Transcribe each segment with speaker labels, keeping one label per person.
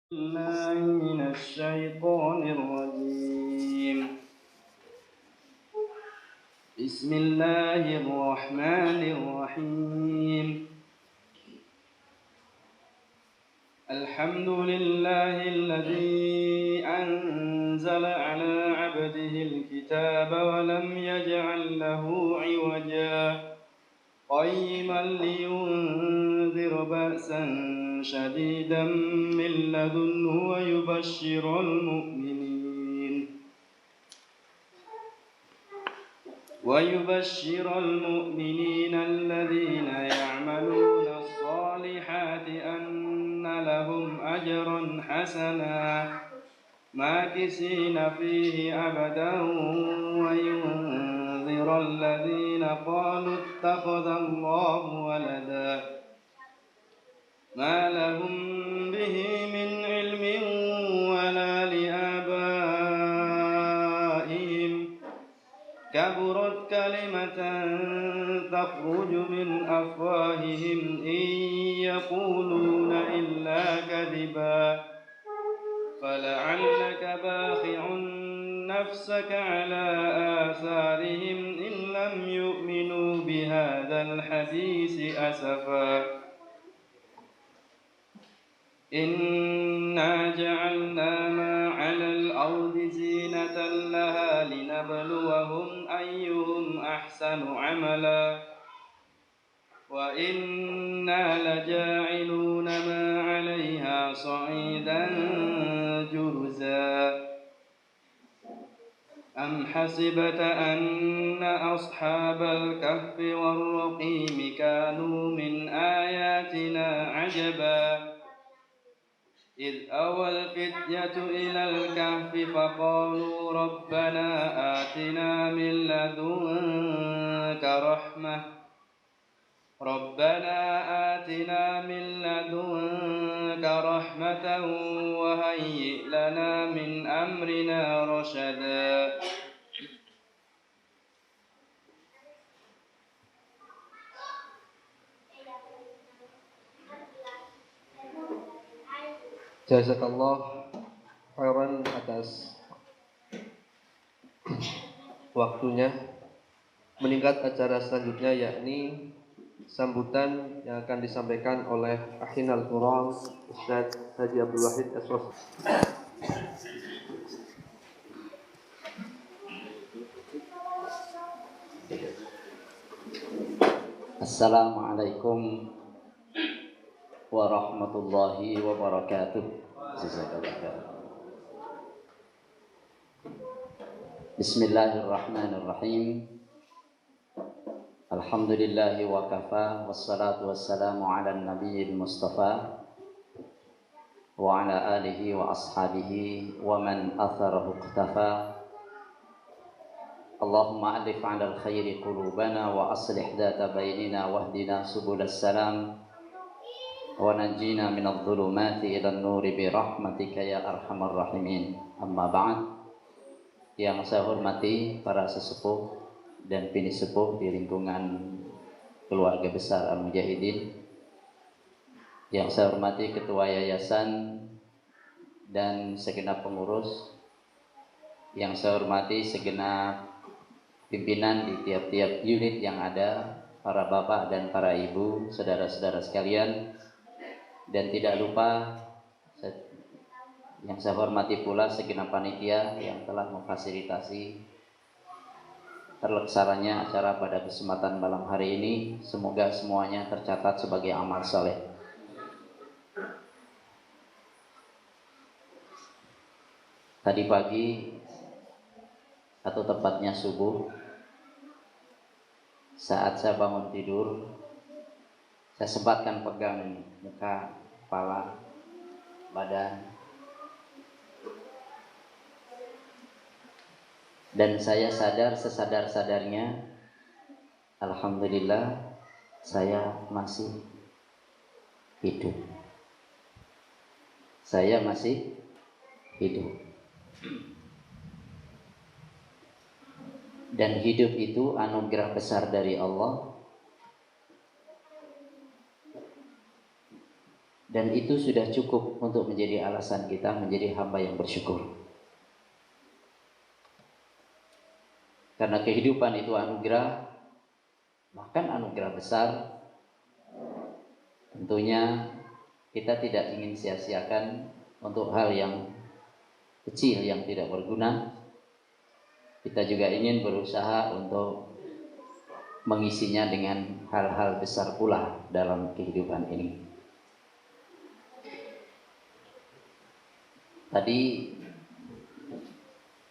Speaker 1: بالله من الشيطان الرجيم. بسم الله الرحمن الرحيم. الحمد لله الذي أنزل على عبده الكتاب ولم يجعل له عوجا قيما لينذر بأسا شديدا من لدنه ويبشر المؤمنين الذين يعملون الصالحات أن لهم أجرا حسنا ماكثين فيه أبدا وينذر الذين قالوا اتخذ الله ولدا ما لهم به من علم ولا لآبائهم كبرت كلمة تخرج من أفواههم إن يقولون إلا كذبا فلعلك باخع نفسك على آثارهم إن لم يؤمنوا بهذا الحديث أسفا إنا جعلنا ما على الأرض زينة لها لنبلوهم أيهم أحسن عملا وإنا لجاعلون ما عليها صعيدا جرزا أم حسبت أن أصحاب الكهف والرقيم كانوا من آياتنا عجبا إذ أوى الفتية إلى الكهف فقالوا ربنا آتنا من لدنك رحمة وهيئ لنا من أمرنا رشدا
Speaker 2: Jazakallah khairan atas waktunya. Meningkat acara selanjutnya yakni sambutan yang akan disampaikan oleh Akhinal Quran Ustaz Haji Abdul Wahid Asraf.
Speaker 3: Assalamualaikum warahmatullahi wabarakatuh. Bismillahirrahmanirrahim. Alhamdulillahi wa kafa, wassalatu wassalamu ala nabiyil mustafa wa ala alihi wa ashabihi wa man atharahu iqtafa. Allahumma alif 'alal khairi qulubana wa aslih dhata bainina wahdina subulas salam wa najjina minadh dhulumati ilan nuri bi rahmatika ya arhamar rahimin. Amma ba'd. Yang saya hormati para sesepuh dan bini sepuh di lingkungan keluarga besar Al-Mujahidin, yang saya hormati ketua yayasan dan segenap pengurus, yang saya hormati segenap pimpinan di tiap-tiap unit yang ada, para bapak dan para ibu, saudara-saudara sekalian, dan tidak lupa yang saya hormati pula segenap panitia yang telah memfasilitasi terlaksananya acara pada kesempatan malam hari ini. Semoga semuanya tercatat sebagai amal saleh. Tadi pagi atau tepatnya subuh, saat saya bangun tidur, saya sempatkan pegang muka, kepala, badan, dan saya sadar sesadar-sadarnya, alhamdulillah saya masih hidup. Saya masih hidup. Dan hidup itu anugerah besar dari Allah. Dan itu sudah cukup untuk menjadi alasan kita menjadi hamba yang bersyukur. Karena kehidupan itu anugerah, bahkan anugerah besar. Tentunya kita tidak ingin sia-siakan untuk hal yang kecil yang tidak berguna. Kita juga ingin berusaha untuk mengisinya dengan hal-hal besar pula dalam kehidupan ini. Tadi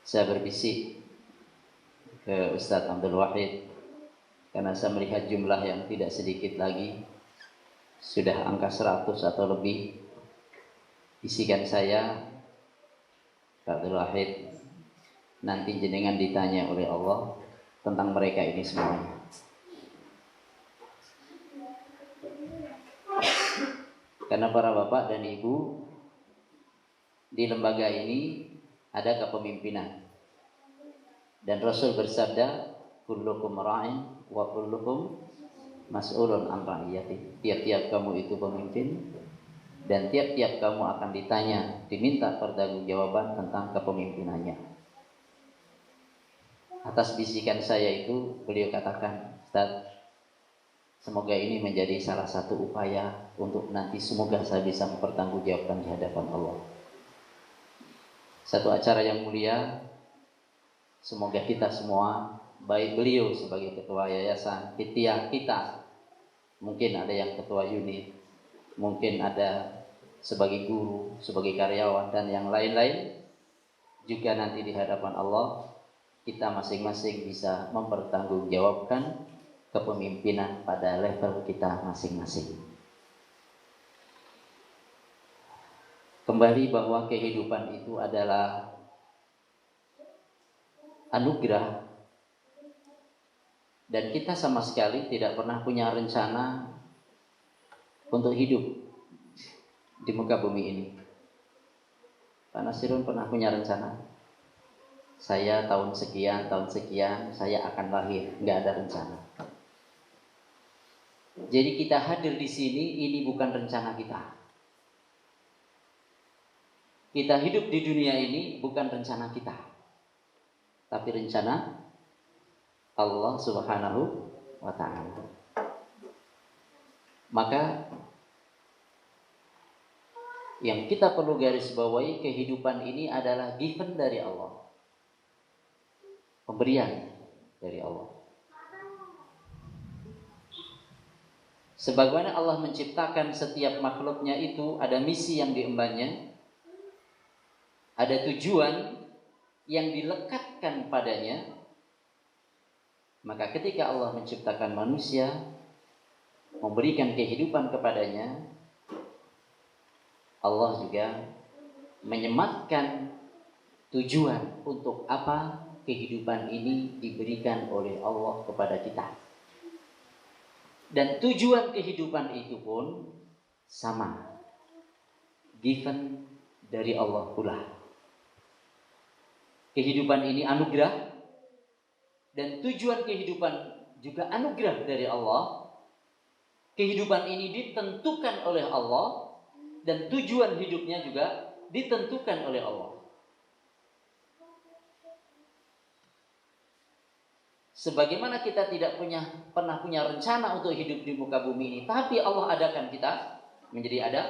Speaker 3: saya berbisik ke Ustadz Abdul Wahid karena saya melihat jumlah yang tidak sedikit lagi, sudah angka 100 atau lebih. Bisikan saya, Pak Abdul Wahid, nanti jenengan ditanya oleh Allah tentang mereka ini semuanya. Karena para bapak dan ibu di lembaga ini ada kepemimpinan. Dan Rasul bersabda, kullukum ra'in wa kullukum mas'ulun an ra'iyati. Tiap-tiap kamu itu pemimpin dan tiap-tiap kamu akan ditanya, diminta pertanggungjawaban tentang kepemimpinannya. Atas bisikan saya itu beliau katakan, Ustaz, semoga ini menjadi salah satu upaya untuk nanti semoga saya bisa mempertanggungjawabkan di hadapan Allah. Satu acara yang mulia, semoga kita semua, baik beliau sebagai ketua yayasan, kita, mungkin ada yang ketua unit, mungkin ada sebagai guru, sebagai karyawan, dan yang lain-lain, juga nanti di hadapan Allah, kita masing-masing bisa mempertanggungjawabkan kepemimpinan pada level kita masing-masing. Kembali bahwa kehidupan itu adalah anugerah dan kita sama sekali tidak pernah punya rencana untuk hidup di muka bumi ini. Pak Nasirun pernah punya rencana? Saya tahun sekian saya akan lahir, nggak ada rencana. Jadi kita hadir di sini ini bukan rencana kita. Kita hidup di dunia ini bukan rencana kita, tapi rencana Allah Subhanahu wa Ta'ala. Maka yang kita perlu garis bawahi, kehidupan ini adalah given dari Allah, pemberian dari Allah. Sebagaimana Allah menciptakan setiap makhluknya itu ada misi yang diembannya, ada tujuan yang dilekatkan padanya. Maka ketika Allah menciptakan manusia, memberikan kehidupan kepadanya, Allah juga menyematkan tujuan untuk apa kehidupan ini diberikan oleh Allah kepada kita. Dan tujuan kehidupan itu pun sama, given dari Allah pula. Kehidupan ini anugerah dan tujuan kehidupan juga anugerah dari Allah. Kehidupan ini ditentukan oleh Allah dan tujuan hidupnya juga ditentukan oleh Allah. Sebagaimana kita tidak pernah punya rencana untuk hidup di muka bumi ini, tapi Allah adakan kita menjadi ada.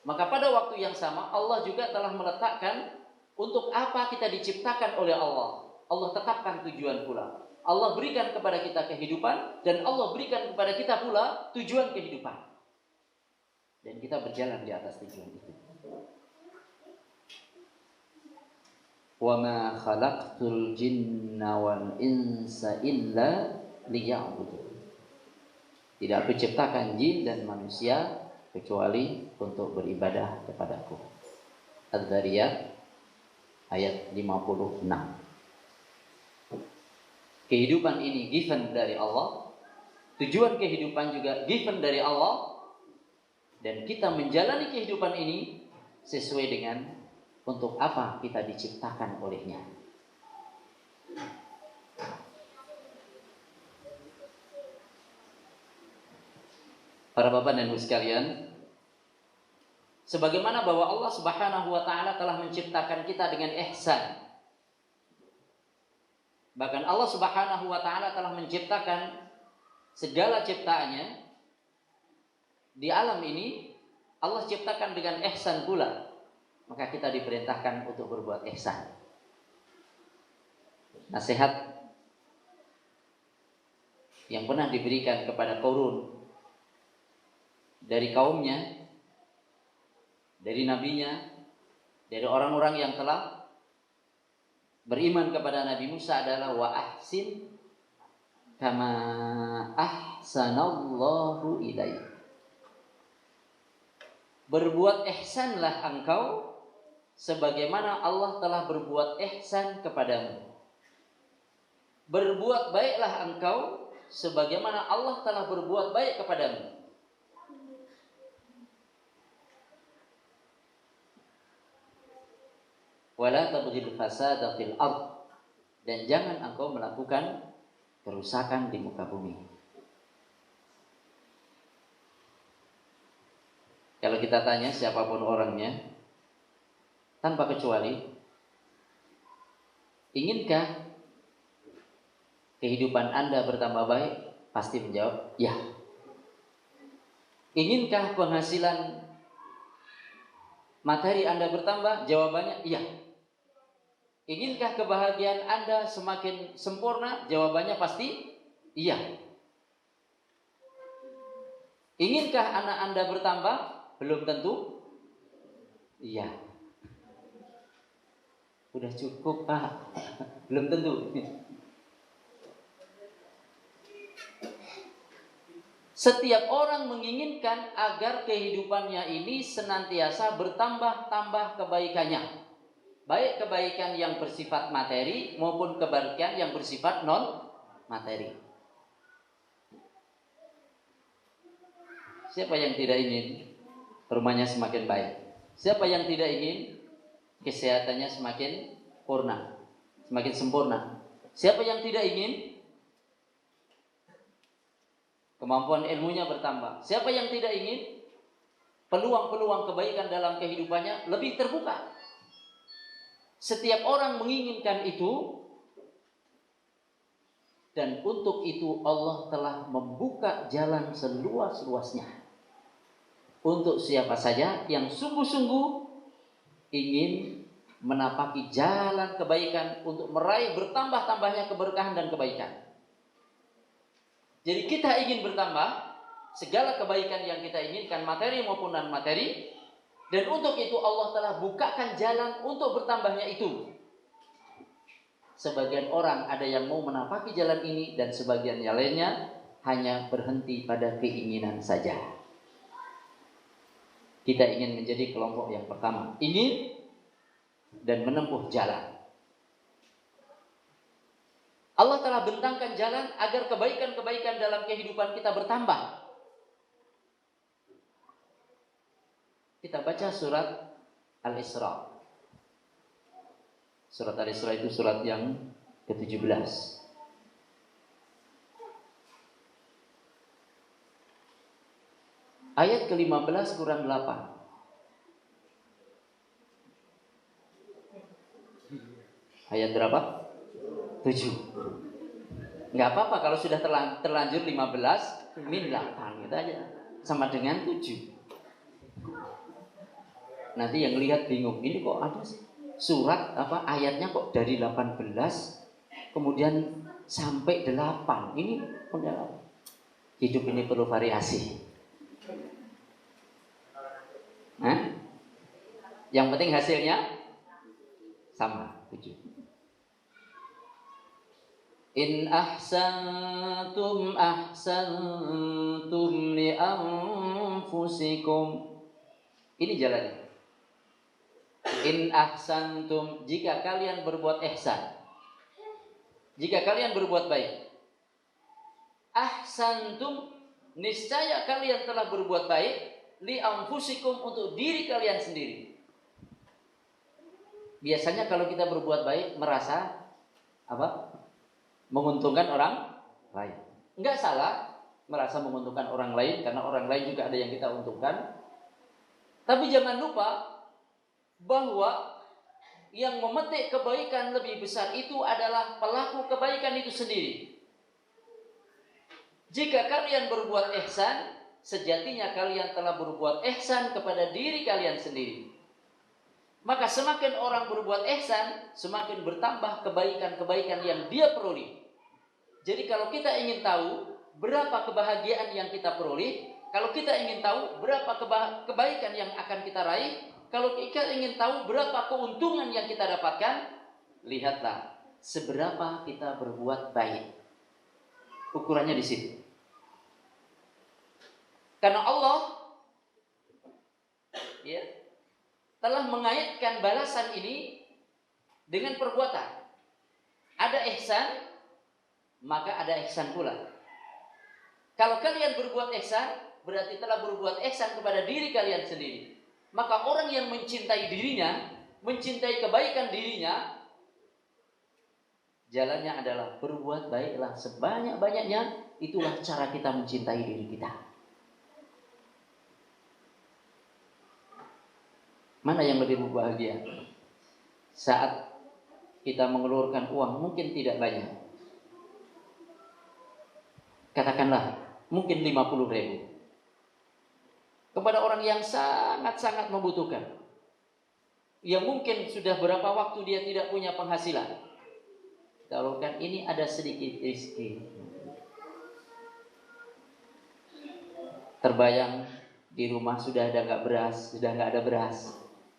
Speaker 3: Maka pada waktu yang sama Allah juga telah meletakkan untuk apa kita diciptakan oleh Allah. Allah tetapkan tujuan pula. Allah berikan kepada kita kehidupan dan Allah berikan kepada kita pula tujuan kehidupan. Dan kita berjalan di atas tujuan itu. Wa ma khalaqtul jinna wal insa illa liya'budun. Tidak aku ciptakan jin dan manusia kecuali untuk beribadah kepadaku. Az-Zariyat ayat 56. Kehidupan ini given dari Allah, tujuan kehidupan juga given dari Allah, dan kita menjalani kehidupan ini sesuai dengan untuk apa kita diciptakan olehnya. Para bapak dan ibu sekalian, Sebagaimana bahwa Allah Subhanahu wa taala telah menciptakan kita dengan ihsan. Bahkan Allah Subhanahu wa taala telah menciptakan segala ciptaannya di alam ini, Allah ciptakan dengan ihsan pula. Maka kita diperintahkan untuk berbuat ihsan. Nasihat yang pernah diberikan kepada Qarun dari kaumnya, dari nabinya, dari orang-orang yang telah beriman kepada Nabi Musa adalah wa ahsin kama ahsanallahu ilaik. Berbuat ihsanlah engkau sebagaimana Allah telah berbuat ihsan kepadamu. Berbuat baiklah engkau sebagaimana Allah telah berbuat baik kepadamu. Wala tabghil fasada fil ard, dan jangan engkau melakukan kerusakan di muka bumi. Kalau kita tanya siapapun orangnya, tanpa kecuali, inginkah kehidupan Anda bertambah baik? Pasti menjawab, ya. Inginkah penghasilan materi Anda bertambah? Jawabannya, iya. Inginkah kebahagiaan Anda semakin sempurna? Jawabannya pasti iya. Inginkah anak Anda bertambah? Belum tentu iya. Udah cukup, Pak. Belum tentu. Setiap orang menginginkan agar kehidupannya ini senantiasa bertambah-tambah kebaikannya. Baik kebaikan yang bersifat materi maupun kebaikan yang bersifat non materi. Siapa yang tidak ingin rumahnya semakin baik? Siapa yang tidak ingin kesehatannya semakin semakin sempurna? Siapa yang tidak ingin kemampuan ilmunya bertambah? Siapa yang tidak ingin peluang-peluang kebaikan dalam kehidupannya lebih terbuka? Setiap orang menginginkan itu, dan untuk itu Allah telah membuka jalan seluas-luasnya untuk siapa saja yang sungguh-sungguh ingin menapaki jalan kebaikan untuk meraih bertambah-tambahnya keberkahan dan kebaikan. Jadi kita ingin bertambah segala kebaikan yang kita inginkan, materi maupun non materi. Dan untuk itu Allah telah bukakan jalan untuk bertambahnya itu. Sebagian orang ada yang mau menapaki jalan ini, dan sebagian yang lainnya hanya berhenti pada keinginan saja. Kita ingin menjadi kelompok yang pertama, ingin dan menempuh jalan. Allah telah bentangkan jalan agar kebaikan-kebaikan dalam kehidupan kita bertambah. Kita baca surat Al-Isra. Surat Al-Isra itu surat yang ke-17. Ayat ke-15 kurang 8. Ayat berapa? 7. Enggak apa-apa kalau sudah terlanjur 15 min 8 gitu aja. Sama dengan 7. Nanti yang lihat bingung, ini kok ada surat ayatnya kok dari 18 kemudian sampai 8. Ini hidup ini perlu variasi. Yang penting hasilnya sama, 7. In ahsantum ahsantum li anfusikum. Ini jalannya. In ahsantum, jika kalian berbuat ihsan, jika kalian berbuat baik. Ahsantum, niscaya kalian telah berbuat baik li anfusikum, untuk diri kalian sendiri. Biasanya kalau kita berbuat baik merasa menguntungkan orang lain. Enggak salah merasa menguntungkan orang lain, karena orang lain juga ada yang kita untungkan. Tapi jangan lupa bahwa yang memetik kebaikan lebih besar itu adalah pelaku kebaikan itu sendiri. Jika kalian berbuat ihsan, sejatinya kalian telah berbuat ihsan kepada diri kalian sendiri. Maka semakin orang berbuat ihsan, semakin bertambah kebaikan-kebaikan yang dia peroleh. Jadi kalau kita ingin tahu berapa kebahagiaan yang kita peroleh, kalau kita ingin tahu berapa kebaikan yang akan kita raih, kalau kita ingin tahu berapa keuntungan yang kita dapatkan, lihatlah seberapa kita berbuat baik. Ukurannya di situ. Karena Allah telah mengaitkan balasan ini dengan perbuatan. Ada ihsan, maka ada ihsan pula. Kalau kalian berbuat ihsan, berarti telah berbuat ihsan kepada diri kalian sendiri. Maka orang yang mencintai dirinya, mencintai kebaikan dirinya, jalannya adalah berbuat baiklah sebanyak-banyaknya. Itulah cara kita mencintai diri kita. Mana yang lebih berbahagia? Saat kita mengeluarkan uang mungkin tidak banyak. Katakanlah mungkin 50.000. Kepada orang yang sangat-sangat membutuhkan, yang mungkin sudah berapa waktu dia tidak punya penghasilan. Kalau kan ini ada sedikit rezeki, terbayang di rumah sudah ada nggak ada beras.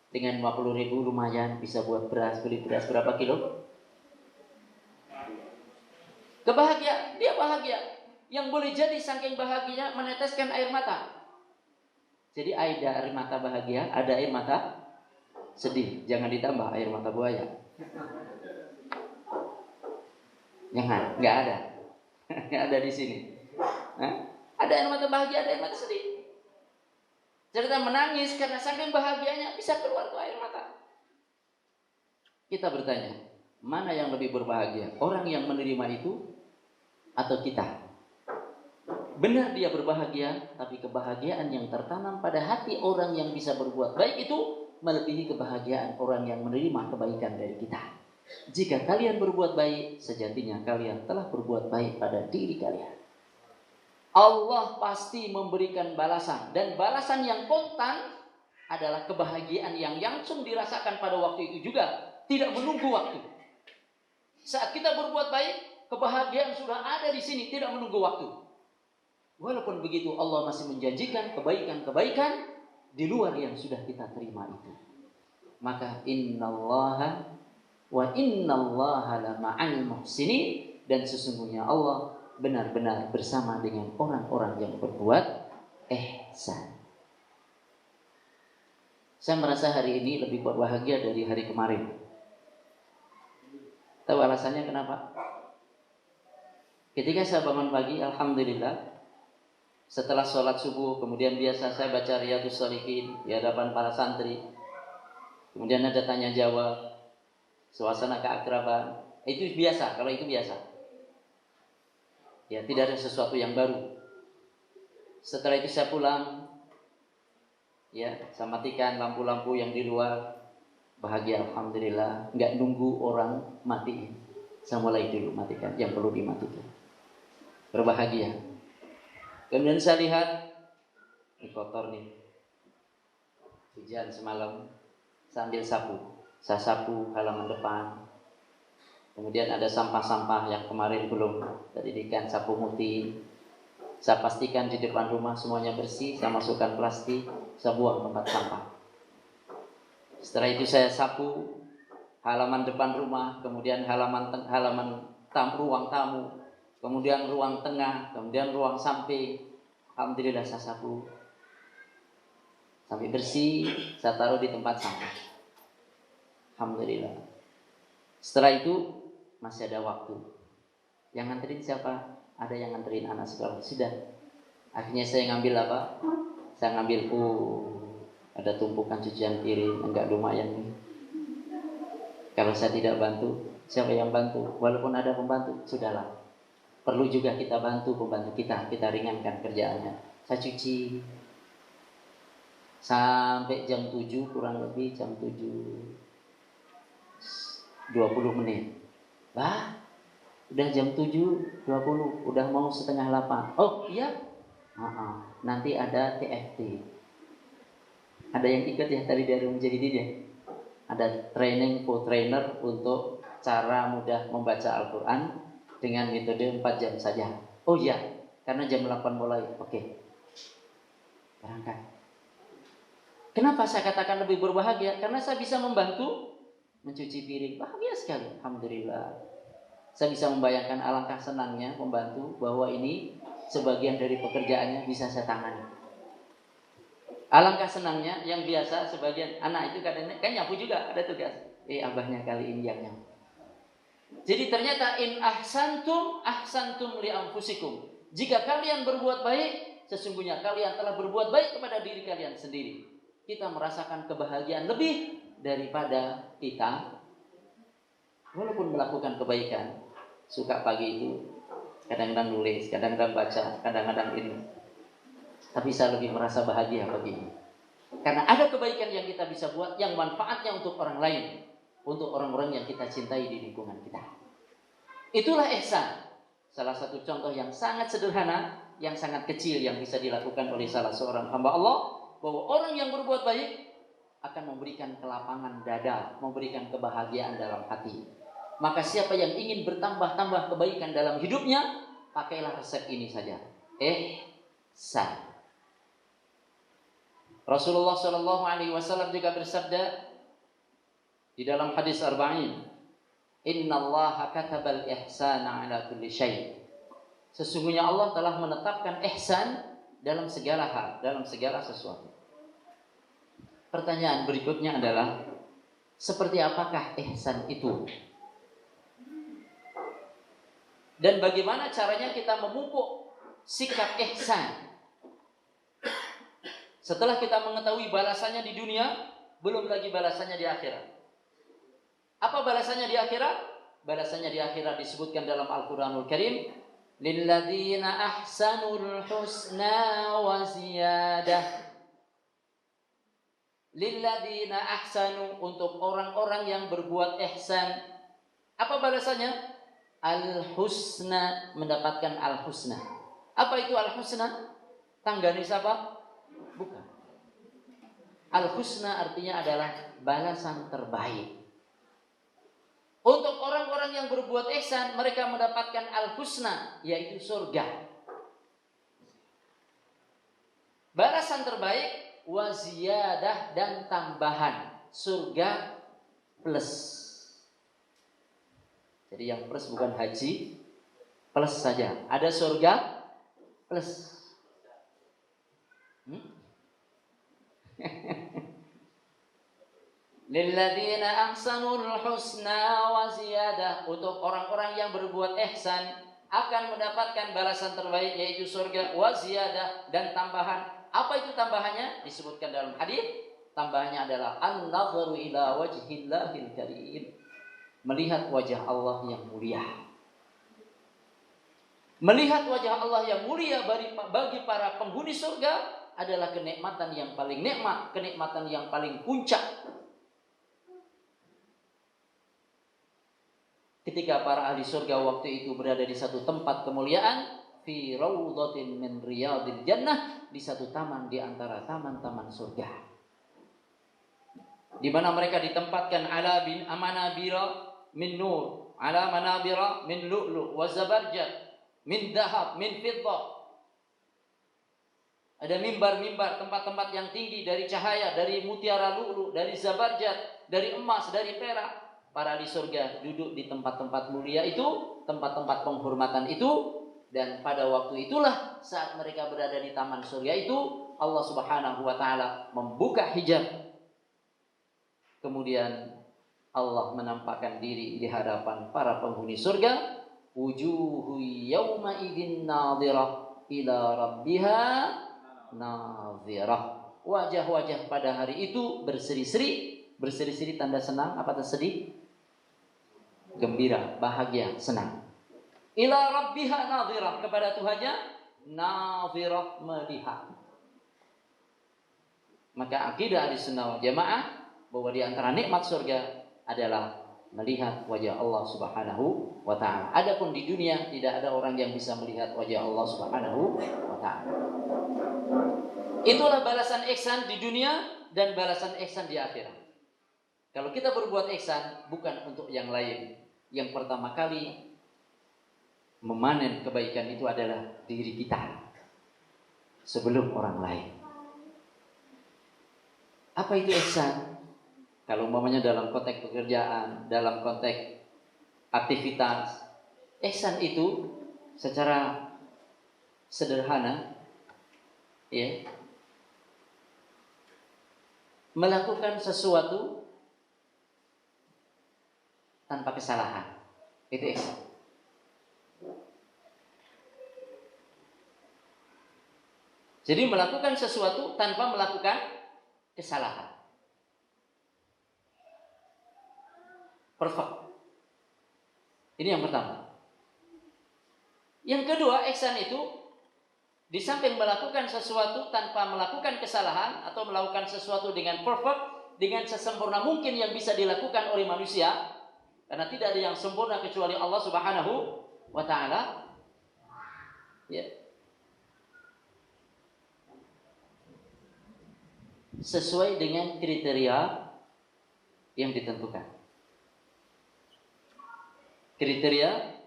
Speaker 3: Dengan 50.000 lumayan bisa buat beras, beli beras berapa kilo? Kebahagiaan, dia bahagia. Yang boleh jadi saking bahagianya meneteskan air mata. Jadi ada air mata bahagia, ada air mata sedih. Jangan ditambah air mata buaya. Jangan, nggak ada. Nggak ada di sini. Ada air mata bahagia, ada air mata sedih. Cerita menangis karena saking bahagianya bisa keluar tuh air mata. Kita bertanya, mana yang lebih berbahagia? Orang yang menerima itu atau kita? Benar dia berbahagia, tapi kebahagiaan yang tertanam pada hati orang yang bisa berbuat baik itu melebihi kebahagiaan orang yang menerima kebaikan dari kita. Jika kalian berbuat baik, sejatinya kalian telah berbuat baik pada diri kalian. Allah pasti memberikan balasan, dan balasan yang kontan adalah kebahagiaan yang langsung dirasakan pada waktu itu juga, tidak menunggu waktu. Saat kita berbuat baik, kebahagiaan sudah ada di sini, tidak menunggu waktu. Walaupun begitu Allah masih menjanjikan kebaikan-kebaikan di luar yang sudah kita terima itu. Maka innallaha wa innallaha la ma'al muhsinin, dan sesungguhnya Allah benar-benar bersama dengan orang-orang yang berbuat ihsan. Saya merasa hari ini lebih berbahagia dari hari kemarin. Tahu alasannya kenapa? Ketika saya bangun pagi, alhamdulillah, setelah sholat subuh, kemudian biasa saya baca Riyadhus Shalihin di hadapan para santri. Kemudian ada tanya jawab, suasana keakraban. Itu biasa, kalau itu biasa. Ya, tidak ada sesuatu yang baru. Setelah itu saya pulang, ya, saya matikan lampu-lampu yang di luar. Bahagia, alhamdulillah, nggak nunggu orang mati. Saya mulai dulu matikan yang perlu dimatikan. Berbahagia. Kemudian saya lihat, ini kotor nih, hujan semalam, saya ambil sapu, saya sapu halaman depan. Kemudian ada sampah-sampah yang kemarin belum terdidikan, sapu muti. Saya pastikan di depan rumah semuanya bersih, saya masukkan plastik, saya buang tempat sampah. Setelah itu saya sapu halaman depan rumah, kemudian ruang tamu, kemudian ruang tengah, kemudian ruang samping. Alhamdulillah saya sapu sampai bersih, saya taruh di tempat sampah. Alhamdulillah. Setelah itu masih ada waktu. Yang nganterin siapa? Ada yang nganterin anak sekolah. Sudah. Akhirnya saya ngambil apa? Saya ngambil ada tumpukan cucian piring, enggak lumayan nih. Kalau saya tidak bantu, siapa yang bantu? Walaupun ada pembantu, sudahlah. Perlu juga kita bantu pembantu kita ringankan kerjaannya. Saya cuci. sampai jam 7, kurang lebih jam 7:20. Bah, udah jam 7:20, udah mau 7:30. Oh iya, nanti ada TFT. Ada yang ikut ya tadi dari Mujahidin ya? Ada training full trainer untuk cara mudah membaca Al-Quran dengan metode 4 jam saja. Oh iya, karena jam 8 mulai. Oke, berangkat. Kenapa saya katakan lebih berbahagia? Karena saya bisa membantu mencuci piring. Bahagia sekali, alhamdulillah. Saya bisa membayangkan alangkah senangnya membantu bahwa ini sebagian dari pekerjaannya bisa saya tangani. Alangkah senangnya yang biasa sebagian anak itu kadang kan nyapu juga ada tugas. Abahnya kali ini yang nyapu. Jadi ternyata in ahsantum li anfusikum. Jika kalian berbuat baik, sesungguhnya kalian telah berbuat baik kepada diri kalian sendiri. Kita merasakan kebahagiaan lebih daripada kita walaupun melakukan kebaikan. Suka pagi itu kadang-kadang nulis, kadang-kadang baca, kadang-kadang ini. Tapi saya lebih merasa bahagia begini. Karena ada kebaikan yang kita bisa buat yang manfaatnya untuk orang lain, untuk orang-orang yang kita cintai di lingkungan kita. Itulah ihsan. Salah satu contoh yang sangat sederhana, yang sangat kecil yang bisa dilakukan oleh salah seorang hamba Allah, bahwa orang yang berbuat baik akan memberikan kelapangan dada, memberikan kebahagiaan dalam hati. Maka siapa yang ingin bertambah-tambah kebaikan dalam hidupnya, pakailah resep ini saja. Ihsan. Rasulullah Shallallahu Alaihi Wasallam juga bersabda di dalam hadis Arba'in, Inna Allah katabal ihsana ala kulli syai. Sesungguhnya Allah telah menetapkan ihsan dalam segala hal, dalam segala sesuatu. Pertanyaan berikutnya adalah, seperti apakah ihsan itu? Dan bagaimana caranya kita memupuk sikap ihsan? Setelah kita mengetahui balasannya di dunia, belum lagi balasannya di akhirat. Apa balasannya di akhirat? Balasannya di akhirat disebutkan dalam Al-Quranul Karim, lilladzina ahsanul husna wa ziyadah. Lilladzina ahsanu, untuk orang-orang yang berbuat ihsan. Apa balasannya? Al-husna, mendapatkan al-husna. Apa itu al-husna? Tanggane siapa? Bukan. Al-husna artinya adalah balasan terbaik. Untuk orang-orang yang berbuat ihsan, mereka mendapatkan al-husna, yaitu surga. Balasan terbaik, wa ziyadah, dan tambahan. Surga plus. Jadi yang plus bukan haji, plus saja. Ada surga plus. Lilladzina ahsanul husna wa ziyadah, untuk orang-orang yang berbuat ihsan akan mendapatkan balasan terbaik, yaitu surga, wa ziyadah, dan tambahan. Apa itu tambahannya? Disebutkan dalam hadis. Tambahannya adalah an-nadharu ila wajhillahil karim, melihat wajah Allah yang mulia. Melihat wajah Allah yang mulia bagi para penghuni surga adalah kenikmatan yang paling nikmat, kenikmatan yang paling puncak. Ketika para ahli surga waktu itu berada di satu tempat kemuliaan, fi raudhatin min riyadil jannah, di satu taman di antara taman-taman surga, di mana mereka ditempatkan ala bin amanabira min nur, ala manabira min lu'lu' wa zabarjad min dahab min fiddah. Ada mimbar-mimbar, tempat-tempat yang tinggi dari cahaya, dari mutiara lu'lu', dari zabarjad, dari emas, dari perak. Para ahli surga duduk di tempat-tempat mulia itu, tempat-tempat penghormatan itu. Dan pada waktu itulah saat mereka berada di taman surga itu, Allah Subhanahu wa ta'ala membuka hijab. Kemudian Allah menampakkan diri di hadapan para penghuni surga. Wujuhu yawma idin nadhirah ila rabbiha nadhirah. Wajah-wajah pada hari itu berseri-seri. Berseri-seri tanda senang, apa tanda sedih? Gembira, bahagia, senang. Ila rabbiha nadhirah, kepada Tuhannya nadhirah, melihat. Maka akidah Ahlussunnah wal Jamaah bahwa di antara nikmat surga adalah melihat wajah Allah Subhanahu wa taala. Adapun di dunia tidak ada orang yang bisa melihat wajah Allah Subhanahu wa taala. Itulah balasan ihsan di dunia dan balasan ihsan di akhirat. Kalau kita berbuat ihsan bukan untuk yang lain. Yang pertama kali memanen kebaikan itu adalah diri kita sebelum orang lain. Apa itu ihsan? Kalau umpamanya dalam konteks pekerjaan, dalam konteks aktivitas, ihsan itu secara sederhana ya, melakukan sesuatu tanpa kesalahan. Itu ihsan. Jadi melakukan sesuatu tanpa melakukan kesalahan. Perfect. Ini yang pertama. Yang kedua, ihsan itu di samping melakukan sesuatu tanpa melakukan kesalahan atau melakukan sesuatu dengan perfect, dengan sesempurna mungkin yang bisa dilakukan oleh manusia, karena tidak ada yang sempurna kecuali Allah Subhanahu wa taala. Ya. Sesuai dengan kriteria yang ditentukan. Kriteria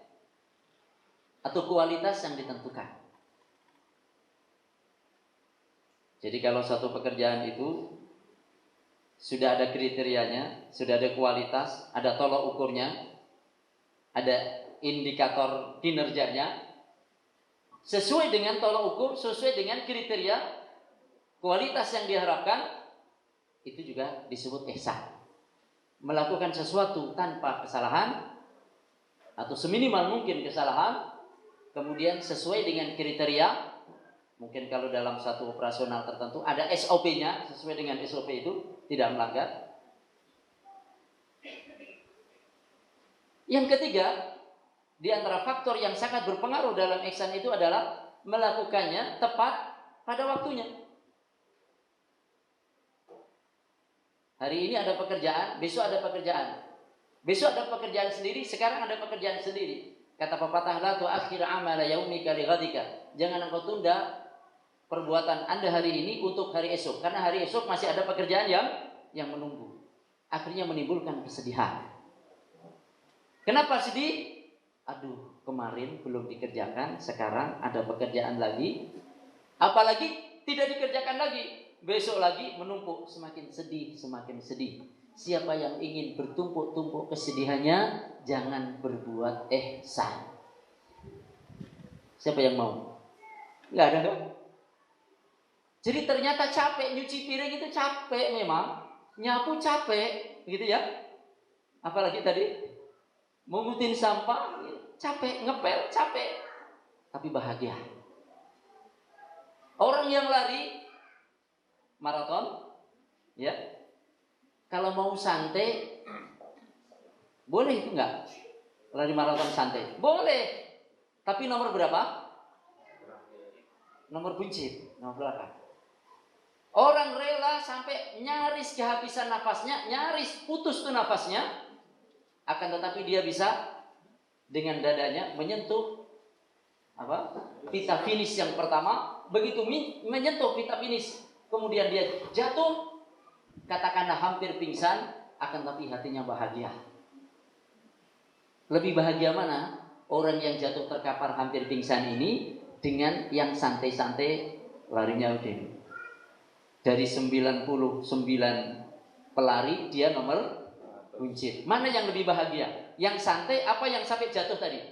Speaker 3: atau kualitas yang ditentukan. Jadi kalau satu pekerjaan itu sudah ada kriterianya, sudah ada kualitas, ada tolok ukurnya, ada indikator kinerjanya, sesuai dengan tolok ukur, sesuai dengan kriteria kualitas yang diharapkan, itu juga disebut ihsan. Melakukan sesuatu tanpa kesalahan atau seminimal mungkin kesalahan, kemudian sesuai dengan kriteria. Mungkin kalau dalam satu operasional tertentu ada SOP-nya, sesuai dengan SOP itu tidak melanggar. Yang ketiga, di antara faktor yang sangat berpengaruh dalam ihsan itu adalah melakukannya tepat pada waktunya. Hari ini ada pekerjaan, besok ada pekerjaan. Besok ada pekerjaan sendiri, sekarang ada pekerjaan sendiri. Kata pepatah, la tu'akhir amala yaumika li ghadika. Jangan engkau tunda perbuatan Anda hari ini untuk hari esok, karena hari esok masih ada pekerjaan yang menunggu. Akhirnya menimbulkan kesedihan. Kenapa sedih? Aduh, kemarin belum dikerjakan, sekarang ada pekerjaan lagi. Apalagi tidak dikerjakan lagi, besok lagi menumpuk, semakin sedih, semakin sedih. Siapa yang ingin bertumpuk-tumpuk kesedihannya, jangan berbuat ihsan. Siapa yang mau? Nggak ada kan? Jadi ternyata capek, nyuci piring itu capek memang, nyapu capek, gitu ya. Apalagi tadi mengutin sampah, capek, ngepel capek, tapi bahagia. Orang yang lari maraton, ya. Kalau mau santai, boleh itu enggak? Lari maraton santai, boleh. Tapi nomor berapa? Nomor buncit, nomor belakang. Orang rela sampai nyaris kehabisan nafasnya, nyaris putus tuh nafasnya, akan tetapi dia bisa dengan dadanya menyentuh pita finish yang pertama. Begitu menyentuh pita finish, kemudian dia jatuh, katakanlah hampir pingsan, akan tapi hatinya bahagia. Lebih bahagia mana? Orang yang jatuh terkapar hampir pingsan ini dengan yang santai-santai larinya udah. Dari 99 pelari dia nomor buncit. Mana yang lebih bahagia? Yang santai apa yang sampai jatuh tadi?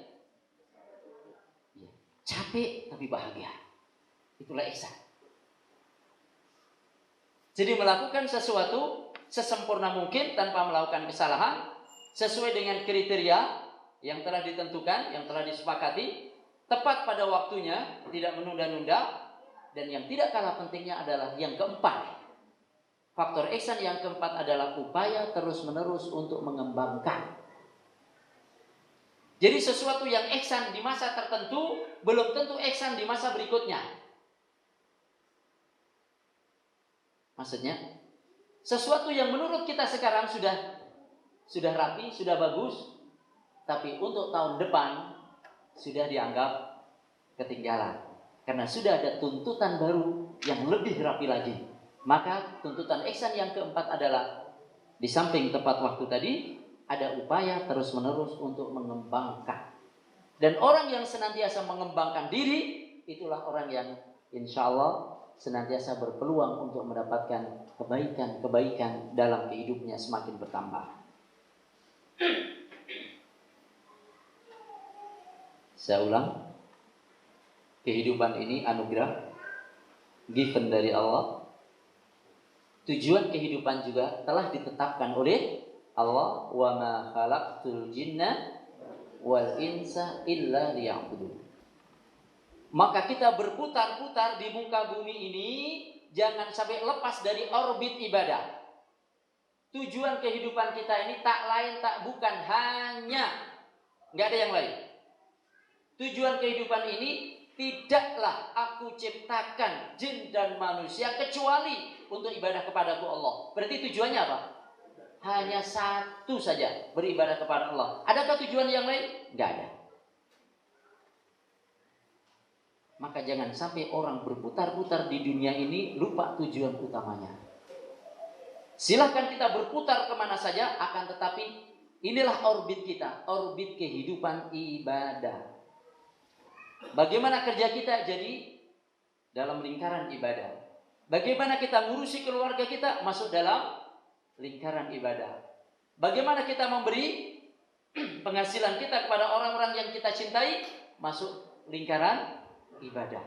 Speaker 3: Capek tapi bahagia. Itulah ihsan. Jadi melakukan sesuatu sesempurna mungkin tanpa melakukan kesalahan, sesuai dengan kriteria yang telah ditentukan, yang telah disepakati, tepat pada waktunya, tidak menunda-nunda. Dan yang tidak kalah pentingnya adalah yang keempat. Faktor ihsan yang keempat adalah upaya terus-menerus untuk mengembangkan. Jadi sesuatu yang ihsan di masa tertentu belum tentu ihsan di masa berikutnya. Maksudnya, sesuatu yang menurut kita sekarang sudah rapi, sudah bagus, tapi untuk tahun depan sudah dianggap ketinggalan. Karena sudah ada tuntutan baru yang lebih rapi lagi. Maka tuntutan ihsan yang keempat adalah, di samping tepat waktu tadi, ada upaya terus-menerus untuk mengembangkan. Dan orang yang senantiasa mengembangkan diri, itulah orang yang insya Allah senantiasa berpeluang untuk mendapatkan kebaikan-kebaikan dalam hidupnya semakin bertambah. Saya ulang, kehidupan ini anugerah, given dari Allah. Tujuan kehidupan juga telah ditetapkan oleh Allah. Wa ma khalaqtul jinna wal insa illa liya'budun. Maka kita berputar-putar di muka bumi ini jangan sampai lepas dari orbit ibadah. Tujuan kehidupan kita ini tak lain tak bukan hanya, nggak ada yang lain. Tujuan kehidupan ini tidaklah aku ciptakan jin dan manusia kecuali untuk ibadah kepadaku Allah. Berarti tujuannya apa? Hanya satu saja, beribadah kepada Allah. Adakah tujuan yang lain? Nggak ada. Maka jangan sampai orang berputar-putar di dunia ini lupa tujuan utamanya. Silahkan kita berputar kemana saja, akan tetapi inilah orbit kita, orbit kehidupan ibadah. Bagaimana kerja kita jadi dalam lingkaran ibadah. Bagaimana kita ngurusi keluarga kita masuk dalam lingkaran ibadah. Bagaimana kita memberi penghasilan kita kepada orang-orang yang kita cintai masuk lingkaran ibadah.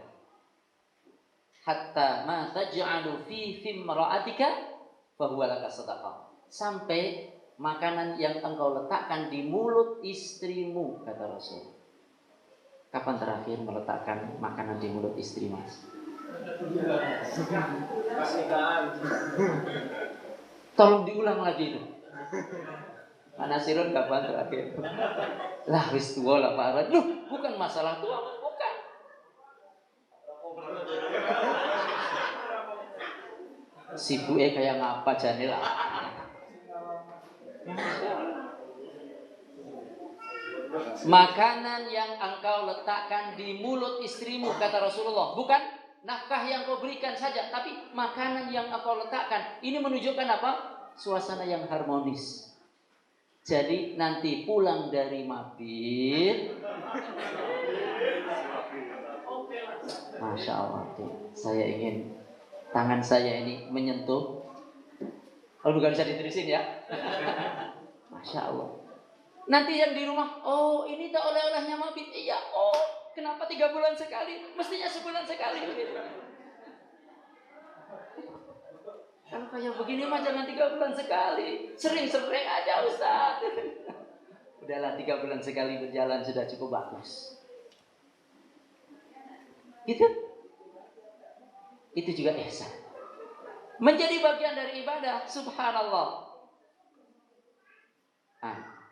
Speaker 3: Hatta ma taj'alu fi imra'atika fa huwa laka shadaqah. Sampai makanan yang engkau letakkan di mulut istrimu, kata Rasul. Kapan terakhir meletakkan makanan di mulut istri, Mas? Tolong diulang lagi itu. Mana Sirun kapan terakhir? Lah wis tua lah Pak Arad. Loh, bukan masalah tua, bukan. Sibuknya kayak ngapa jane lah. Makanan yang engkau letakkan di mulut istrimu, kata Rasulullah, bukan nafkah yang kau berikan saja, tapi makanan yang engkau letakkan. Ini menunjukkan apa? Suasana yang harmonis. Jadi nanti pulang dari mabit, Masya Allah, saya ingin tangan saya ini menyentuh. Oh, bukan bisa diterusin ya. Masya Allah. Nanti yang di rumah, oh ini tak oleh-olehnya mabit. Iya, oh kenapa 3 bulan sekali? Mestinya sebulan sekali. Kalau kayak begini mah jangan 3 bulan sekali. Sering-sering aja Ustaz. Udahlah 3 bulan sekali berjalan sudah cukup bagus. Gitu. Itu juga ihsan. Menjadi bagian dari ibadah, subhanallah.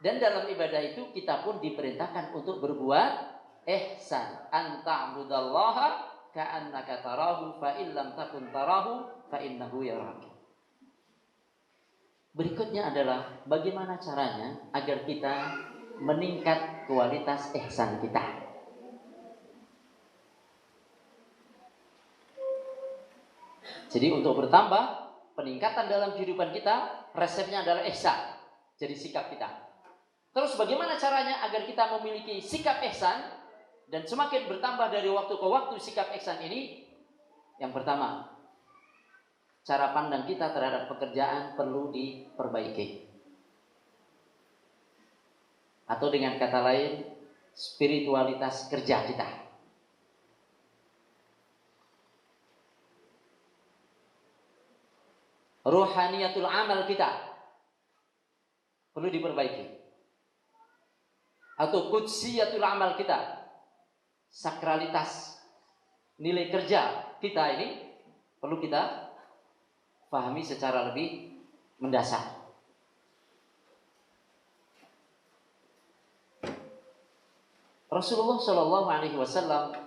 Speaker 3: Dan dalam ibadah itu kita pun diperintahkan untuk berbuat ihsan. Anta'budallaha ka'annaka tarahu fa illam takun tarahu fa innahu yaraka. Berikutnya adalah bagaimana caranya agar kita meningkat kualitas ihsan kita. Jadi untuk bertambah peningkatan dalam kehidupan kita, resepnya adalah ihsan. Jadi sikap kita. Terus bagaimana caranya agar kita memiliki sikap ihsan dan semakin bertambah dari waktu ke waktu sikap ihsan ini? Yang pertama, cara pandang kita terhadap pekerjaan perlu diperbaiki. Atau dengan kata lain, spiritualitas kerja kita. Ruhaniyatul amal kita perlu diperbaiki. Atau qudziyatul amal kita, sakralitas nilai kerja kita ini perlu kita pahami secara lebih mendasar. Rasulullah Shallallahu Alaihi Wasallam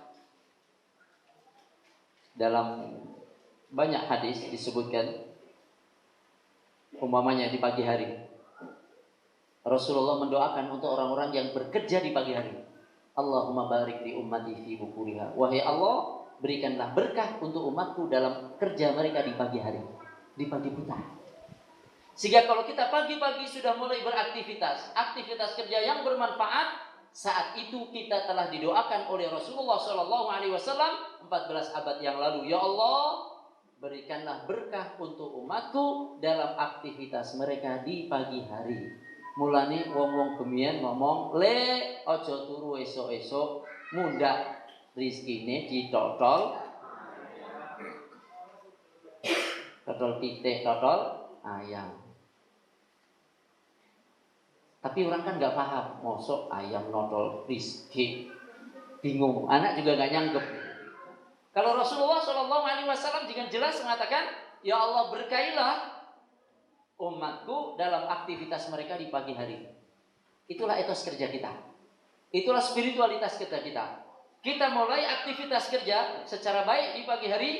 Speaker 3: dalam banyak hadis disebutkan Umpamanya di pagi hari, Rasulullah mendoakan untuk orang-orang yang bekerja di pagi hari. Allahumma barik li ummati fi bukuriha. Wahai Allah, berikanlah berkah untuk umatku dalam kerja mereka di pagi hari, di pagi buta. Sehingga kalau kita pagi-pagi sudah mulai beraktivitas, aktivitas kerja yang bermanfaat, saat itu kita telah didoakan oleh Rasulullah SAW 14 abad yang lalu. Ya Allah, berikanlah berkah untuk umatku dalam aktivitas mereka di pagi hari. Mulane wong-wong gemian ngomong, le ojo turu esok-esok, mundak rizkine ditotol, totol pitik, totol ayam. Tapi orang kan nggak paham, mosok ayam notol rizki, bingung. Anak juga nggak nyanggep. Kalau Rasulullah SAW dengan jelas mengatakan, ya Allah berkailah umatku dalam aktivitas mereka di pagi hari. Itulah etos kerja kita. Itulah spiritualitas kerja kita. Kita mulai aktivitas kerja secara baik di pagi hari,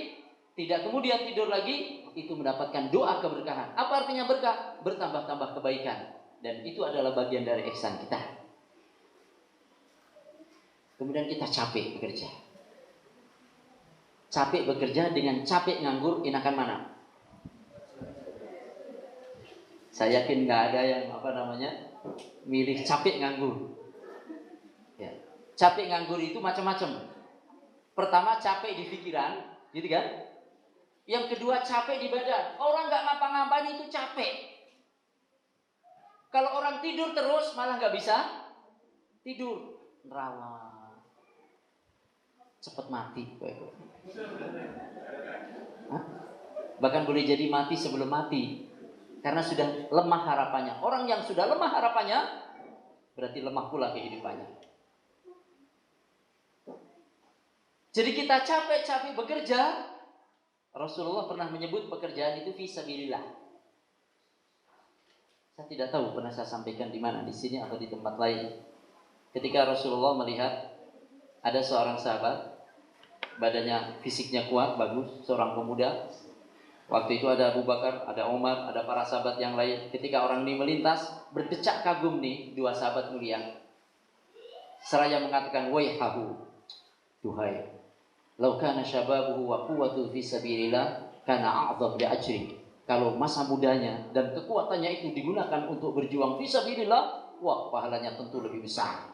Speaker 3: tidak kemudian tidur lagi, itu mendapatkan doa keberkahan. Apa artinya berkah? Bertambah-tambah kebaikan. Dan itu adalah bagian dari ihsan kita. Kemudian kita capek bekerja. Capek bekerja dengan capek nganggur, enakan mana? Saya yakin nggak ada yang milih capek nganggur. Ya. Capek nganggur itu macam-macam. Pertama capek di pikiran, gitu kan? Yang kedua capek di badan. Orang nggak ngapa-ngapain itu capek. Kalau orang tidur terus malah nggak bisa tidur, nerawang, cepet mati. Bahkan boleh jadi mati sebelum mati. Karena sudah lemah harapannya. Orang yang sudah lemah harapannya, berarti lemah pula kehidupannya. Jadi kita capek-capek bekerja. Rasulullah pernah menyebut pekerjaan itu fisabilillah. Saya tidak tahu pernah saya sampaikan di mana, di sini atau di tempat lain. Ketika Rasulullah melihat ada seorang sahabat, badannya, fisiknya kuat, bagus, seorang pemuda. Waktu itu ada Abu Bakar, ada Umar, ada para sahabat yang lain. Ketika orang ini melintas, berdecak kagum nih dua sahabat mulia. Seraya mengatakan, waihahu, duhai, lau kana syababuhu wa quwwatu fi sabilillah kana a'dham li ajri. Kalau masa mudanya dan kekuatannya itu digunakan untuk berjuang fi sabilillah, wah, pahalanya tentu lebih besar.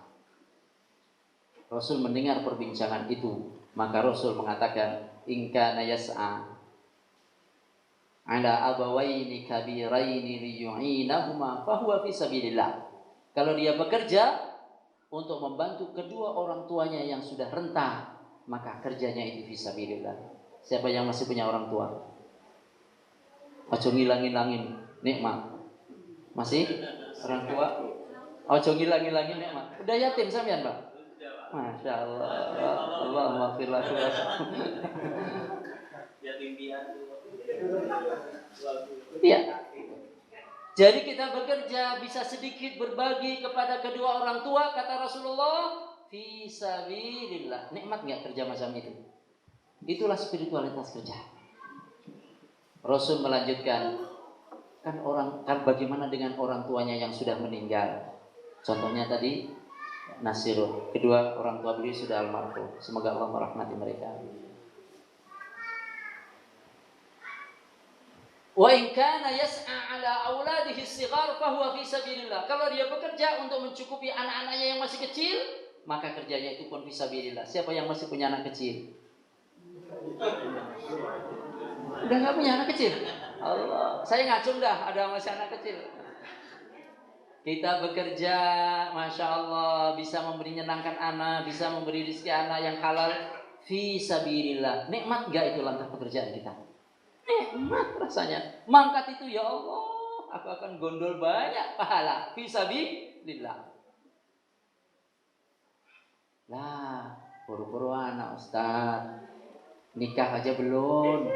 Speaker 3: Rasul mendengar perbincangan itu, maka Rasul mengatakan, in kana yas'a ala abawaini kabiraini liyu'inahuma fahuwa fi sabilillah. Kalau dia bekerja untuk membantu kedua orang tuanya yang sudah renta, maka kerjanya itu fi sabilillah. Siapa yang masih punya orang tua? Ojo ngilang-ngilangin nikmat. Masih orang tua? Ojo ngilang-ngilangin nikmat. Udah yatim sampean, Pak? Masya Allah. Allahumma fir lahu. Yatim piatu. Iya. Jadi kita bekerja bisa sedikit berbagi kepada kedua orang tua, kata Rasulullah, fi sabilillah. Nikmat enggak kerja macam itu? Itulah spiritualitas kerja. Rasul melanjutkan, kan bagaimana dengan orang tuanya yang sudah meninggal? Contohnya tadi Nasirul, kedua orang tua beliau sudah almarhum. Semoga Allah merahmati mereka. Wa in kana yas'a ala auladihi as-sighar fa huwa fi sabilillah. Kalau dia bekerja untuk mencukupi anak-anaknya yang masih kecil, maka kerjanya itu pun fi sabilillah. Siapa yang masih punya anak kecil? Udah enggak punya anak kecil? Allah, saya ngacung dah ada masih anak kecil. Kita bekerja, Masya Allah, bisa memberi nyenangkan anak, bisa memberi rezeki anak yang halal fi sabilillah. Nikmat enggak itu langkah pekerjaan kita? Nikmat rasanya. Mangkat itu, ya Allah, aku akan gondol banyak pahala fi sabilillah. Lah, buru-buru anak Ustaz, nikah aja belum.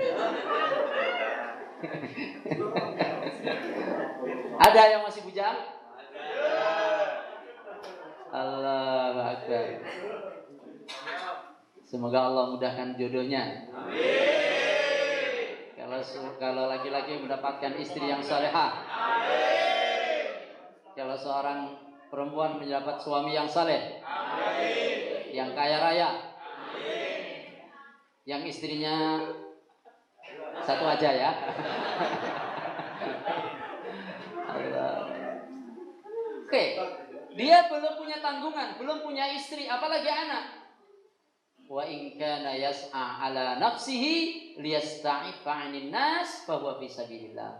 Speaker 3: Ada yang masih bujang? Allahu Akbar. Semoga Allah mudahkan jodohnya. Amin. Kalau Kalau laki-laki mendapatkan istri yang salehah. Kalau seorang perempuan mendapat suami yang saleh. Yang kaya raya. Yang istrinya satu aja ya. Oke, dia belum punya tanggungan, belum punya istri, apalagi anak. Wa in kana yas'a ala nafsihi liyasta'ifa 'anil nas fa huwa fi sabilillah.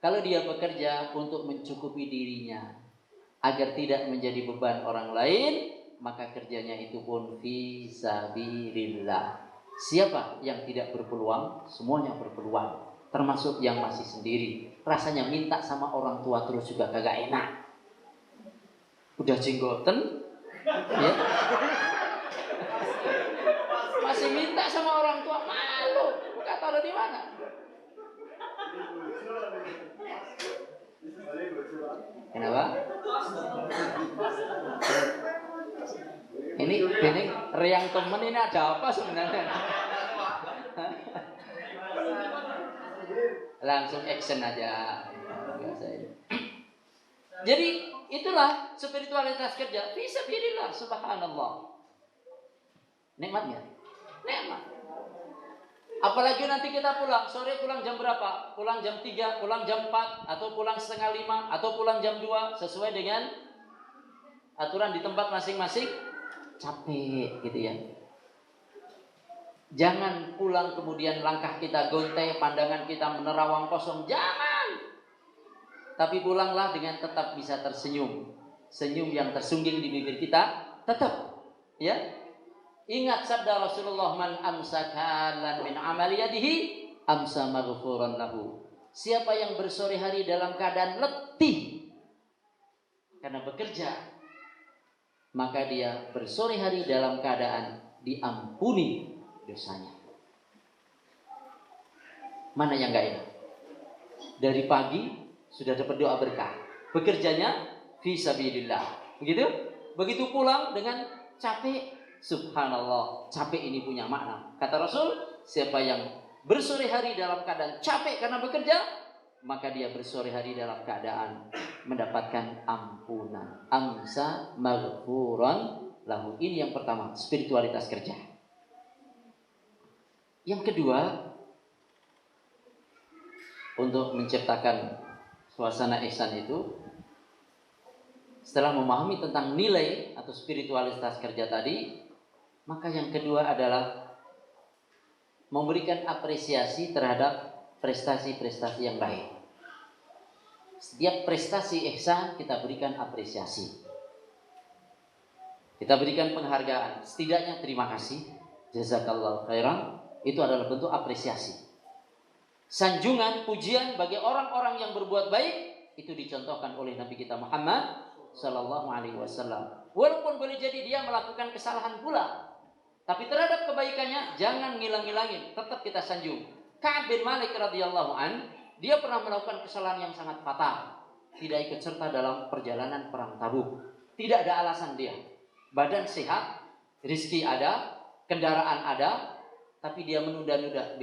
Speaker 3: Kalau dia bekerja untuk mencukupi dirinya agar tidak menjadi beban orang lain, maka kerjanya itu pun fi sabilillah. Siapa yang tidak berpeluang? Semuanya berpeluang, termasuk yang masih sendiri. Rasanya minta sama orang tua terus juga kagak enak. Udah jenggoten, ya. Masih minta sama orang tua, malu. Gak tahu di mana. Kenapa? Ini riang temen ini ada apa sebenarnya? Langsung action aja. Jadi itulah spiritualitas kerja. Fisabilillah, subhanallah. Nikmatnya. Nikmat. Apalagi nanti kita pulang, sore pulang jam berapa? Pulang jam 3, pulang jam 4, atau pulang setengah 5, atau pulang jam 2, sesuai dengan aturan di tempat masing-masing. Capek gitu ya. Jangan pulang kemudian langkah kita gontai, pandangan kita menerawang kosong. Jangan. Tapi pulanglah dengan tetap bisa tersenyum. Senyum yang tersungging di bibir kita tetap, ya. Ingat sabda Rasulullah, man amsakalan min amali yadihi amsa maghfuran lahu. Siapa yang bersore hari dalam keadaan letih karena bekerja, maka dia bersore hari dalam keadaan diampuni dosanya. Mana yang enggak enak? Dari pagi sudah dapat doa berkah, bekerjanya fisabilillah. Begitu pulang dengan capek. Subhanallah, capek ini punya makna. Kata Rasul, siapa yang bersore hari dalam keadaan capek karena bekerja, maka dia bersore hari dalam keadaan mendapatkan ampunan. Amsa maghfuran lahu. Ini yang pertama, spiritualitas kerja. Yang kedua, untuk menciptakan suasana ihsan itu, setelah memahami tentang nilai atau spiritualitas kerja tadi, maka yang kedua adalah memberikan apresiasi terhadap prestasi-prestasi yang baik. Setiap prestasi ihsan kita berikan apresiasi. Kita berikan penghargaan. Setidaknya terima kasih, jazakallahu khairan. Itu adalah bentuk apresiasi. Sanjungan, pujian bagi orang-orang yang berbuat baik itu dicontohkan oleh Nabi kita Muhammad Sallallahu Alaihi Wasallam. Walaupun boleh jadi dia melakukan kesalahan pula, tapi terhadap kebaikannya jangan ngilang-ngilangin, tetap kita sanjung. Ka'ab bin Malik radhiyallahu an, dia pernah melakukan kesalahan yang sangat fatal, tidak ikut serta dalam perjalanan perang Tabuk. Tidak ada alasan dia. Badan sehat, rezeki ada, kendaraan ada, tapi dia menunda-nunda,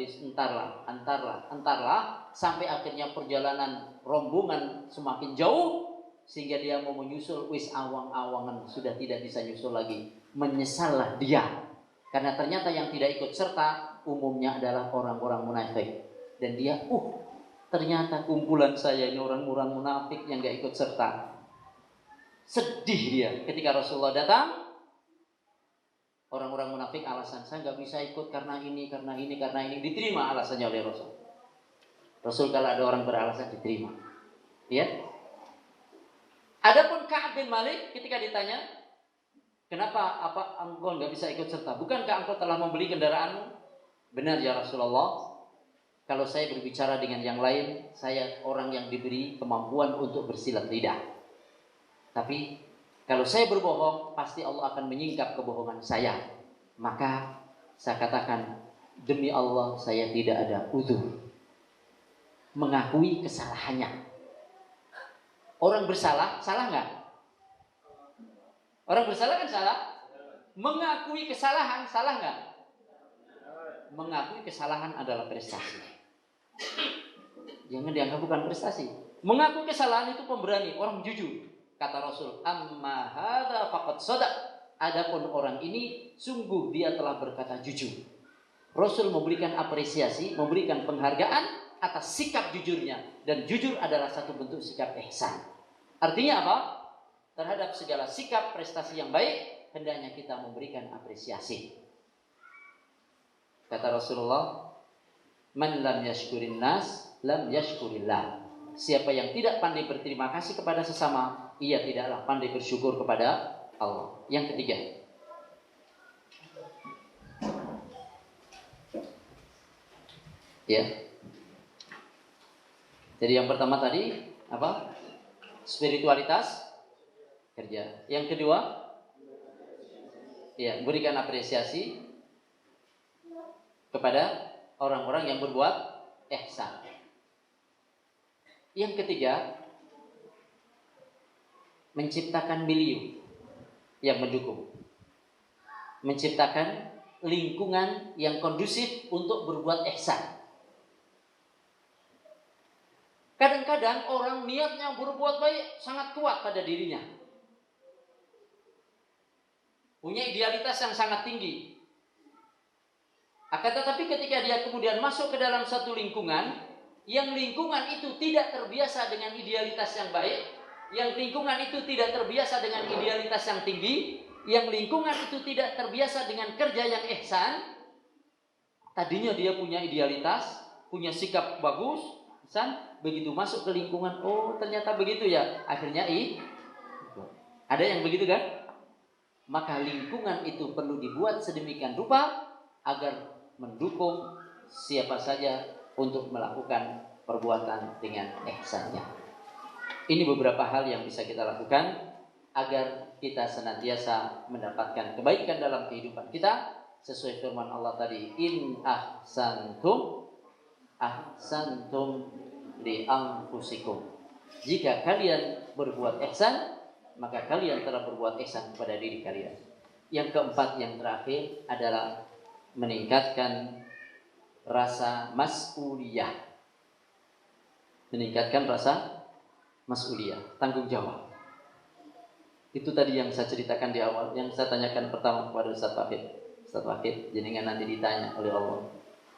Speaker 3: antarlah, sampai akhirnya perjalanan rombongan semakin jauh, sehingga dia mau menyusul, wis awang-awangan, sudah tidak bisa nyusul lagi. Menyesallah dia. Karena ternyata yang tidak ikut serta umumnya adalah orang-orang munafik. Dan dia, ternyata kumpulan saya ini orang-orang munafik yang gak ikut serta. Sedih dia ketika Rasulullah datang. Orang-orang munafik alasan, saya gak bisa ikut karena ini. Diterima alasannya oleh Rasul. Rasul kalau ada orang beralasan diterima. Ya. Adapun Ka'ab bin Malik ketika ditanya, kenapa engkau nggak bisa ikut serta? Bukankah engkau telah membeli kendaraanmu? Benar ya Rasulullah. Kalau saya berbicara dengan yang lain, saya orang yang diberi kemampuan untuk bersilat lidah. Tapi kalau saya berbohong, pasti Allah akan menyingkap kebohongan saya. Maka saya katakan, demi Allah saya tidak ada uzur. Mengakui kesalahannya. Orang bersalah, salah nggak? Orang bersalah kan salah. Mengakui kesalahan, salah nggak? Mengakui kesalahan adalah prestasi. Jangan dianggap bukan prestasi. Mengaku kesalahan itu pemberani, orang jujur. Kata Rasul, amma hadza faqad shadaq. Adapun orang ini sungguh dia telah berkata jujur. Rasul memberikan apresiasi, memberikan penghargaan atas sikap jujurnya, dan jujur adalah satu bentuk sikap ihsan. Artinya apa? Terhadap segala sikap prestasi yang baik, hendaknya kita memberikan apresiasi. Kata Rasulullah, man lam yashkurin nas lam yashkurillah. Siapa yang tidak pandai berterima kasih kepada sesama, ia tidaklah pandai bersyukur kepada Allah. Yang ketiga, ya. Jadi yang pertama tadi apa? Spiritualitas kerja. Yang kedua, ya, berikan apresiasi kepada orang-orang yang berbuat ihsan. Yang ketiga, menciptakan milieu yang mendukung, menciptakan lingkungan yang kondusif untuk berbuat ihsan. Kadang-kadang orang niatnya berbuat baik sangat kuat pada dirinya, punya idealitas yang sangat tinggi. Akan tetapi ketika dia kemudian masuk ke dalam satu lingkungan, yang lingkungan itu tidak terbiasa dengan idealitas yang baik, yang lingkungan itu tidak terbiasa dengan idealitas yang tinggi, yang lingkungan itu tidak terbiasa dengan kerja yang ihsan. Tadinya dia punya idealitas, punya sikap bagus, ihsan, begitu masuk ke lingkungan, oh ternyata begitu ya, akhirnya ada yang begitu kan? Maka lingkungan itu perlu dibuat sedemikian rupa agar mendukung siapa saja untuk melakukan perbuatan dengan ihsannya. Ini beberapa hal yang bisa kita lakukan agar kita senantiasa mendapatkan kebaikan dalam kehidupan kita sesuai firman Allah tadi, in ahsantum li anfusikum. Jika kalian berbuat ihsan, maka kalian telah berbuat ihsan kepada diri kalian. Yang keempat, yang terakhir adalah meningkatkan rasa mas'uliyah. Meningkatkan rasa mas'uliyah, tanggung jawab. Itu tadi yang saya ceritakan di awal, yang saya tanyakan pertama kepada Ustaz Wahid. Ustaz Wahid, jenengan nanti ditanya oleh Allah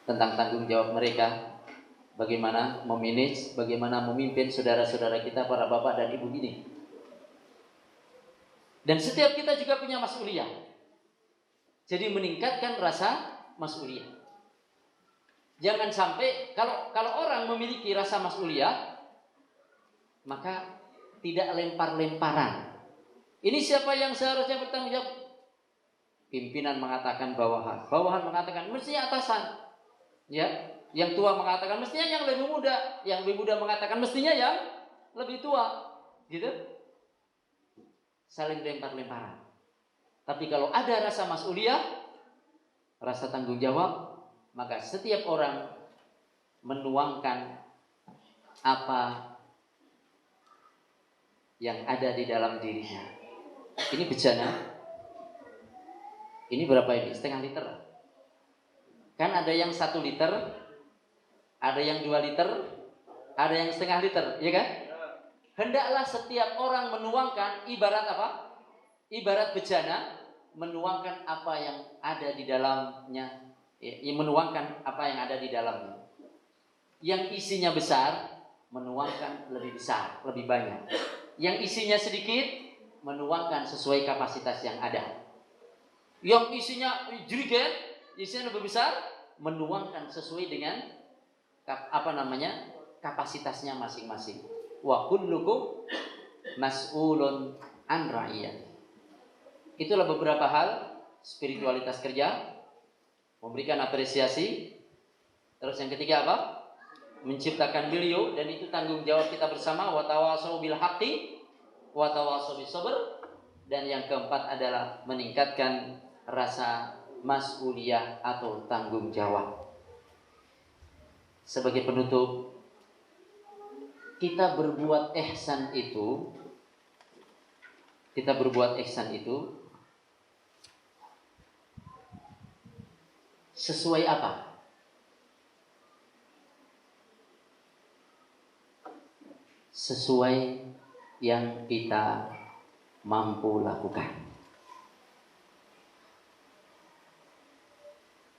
Speaker 3: tentang tanggung jawab mereka, bagaimana memanage, bagaimana memimpin saudara-saudara kita, para bapak dan ibu ini. Dan setiap kita juga punya mas'uliyah. Jadi meningkatkan rasa mas'uliyah. Jangan sampai kalau orang memiliki rasa mas'uliyah, maka tidak lempar-lemparan. Ini siapa yang seharusnya bertanggung jawab? Pimpinan mengatakan bawahan, bawahan mengatakan mestinya atasan. Ya, yang tua mengatakan mestinya yang lebih muda, yang lebih muda mengatakan mestinya yang lebih tua. Gitu. Saling lempar-lemparan. Tapi kalau ada rasa mas'uliyah, rasa tanggung jawab, maka setiap orang menuangkan apa yang ada di dalam dirinya. Ini bejana. Ini berapa ini? Setengah liter. Kan ada yang 1 liter, ada yang 2 liter, ada yang setengah liter, ya kan? Hendaklah setiap orang menuangkan ibarat apa? Ibarat bejana, menuangkan apa yang ada di dalamnya, menuangkan apa yang ada di dalamnya. Yang isinya besar, menuangkan lebih besar, lebih banyak. Yang isinya sedikit, menuangkan sesuai kapasitas yang ada. Yang isinya jerigen, isinya lebih besar, menuangkan sesuai dengan kapasitasnya masing-masing. Wa kullukum mas'ulun an ra'iyah. Itulah beberapa hal spiritualitas kerja, memberikan apresiasi. Terus yang ketiga apa? Menciptakan milieu, dan itu tanggung jawab kita bersama. Wa tawasau bil haqqi wa tawasau bis sabr. Dan yang keempat adalah meningkatkan rasa mas'uliyah atau tanggung jawab. Sebagai penutup, kita berbuat ihsan itu sesuai apa? sesuai yang kita mampu lakukan.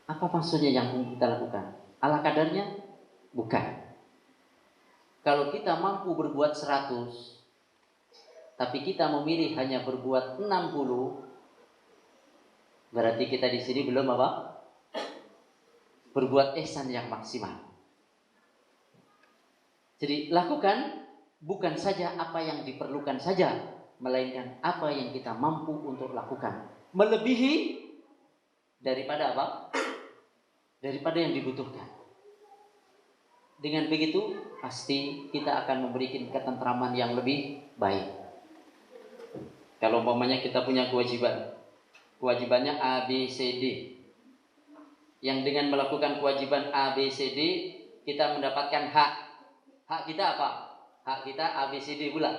Speaker 3: Apa maksudnya yang kita lakukan? Ala kadarnya? Bukan. Kalau kita mampu berbuat 100, tapi kita memilih hanya berbuat 60, berarti kita di sini belum apa? Berbuat ihsan yang maksimal. Jadi lakukan bukan saja apa yang diperlukan saja, melainkan apa yang kita mampu untuk lakukan. Melebihi daripada apa? Daripada yang dibutuhkan. Dengan begitu pasti kita akan memberikan ketentraman yang lebih baik. Kalau umpamanya kita punya kewajibannya A, B, C, D. Yang dengan melakukan kewajiban A, B, C, D, kita mendapatkan hak. Hak kita apa? Hak kita A, B, C, D pula.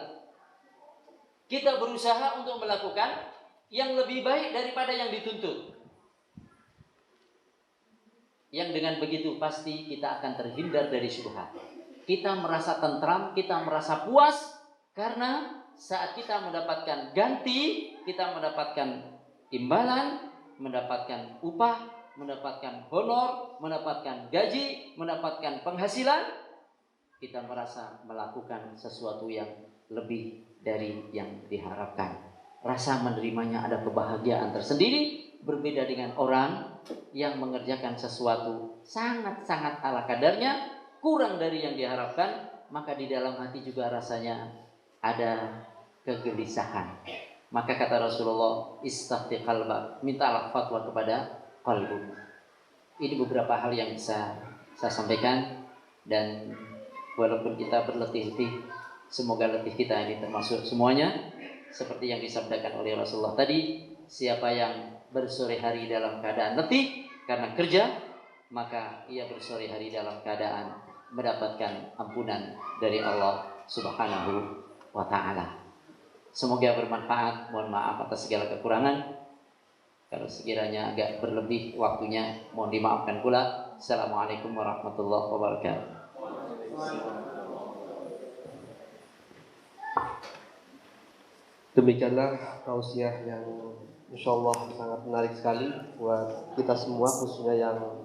Speaker 3: Kita berusaha untuk melakukan yang lebih baik daripada yang dituntut. Yang dengan begitu pasti kita akan terhindar dari syubhat. Kita merasa tentram, kita merasa puas, karena saat kita mendapatkan ganti, kita mendapatkan imbalan, mendapatkan upah, mendapatkan honor, mendapatkan gaji, mendapatkan penghasilan, kita merasa melakukan sesuatu yang lebih dari yang diharapkan. Rasa menerimanya ada kebahagiaan tersendiri, berbeda dengan orang yang mengerjakan sesuatu sangat-sangat ala kadarnya, kurang dari yang diharapkan, maka di dalam hati juga rasanya ada kegelisahan. Maka kata Rasulullah, istafti qalbak, mintalah fatwa kepada qalbu. Ini beberapa hal yang bisa saya sampaikan, dan walaupun kita berletih-letih, semoga letih kita ini termasuk semuanya seperti yang disampaikan oleh Rasulullah tadi. Siapa yang bersore hari dalam keadaan letih karena kerja, maka ia bersore hari dalam keadaan mendapatkan ampunan dari Allah Subhanahu wa ta'ala. Semoga bermanfaat. Mohon maaf atas segala kekurangan. Kalau sekiranya agak berlebih waktunya, mohon dimaafkan pula. Assalamualaikum warahmatullahi wabarakatuh.
Speaker 2: Demikianlah tausiah yang insyaallah sangat menarik sekali buat kita semua, khususnya yang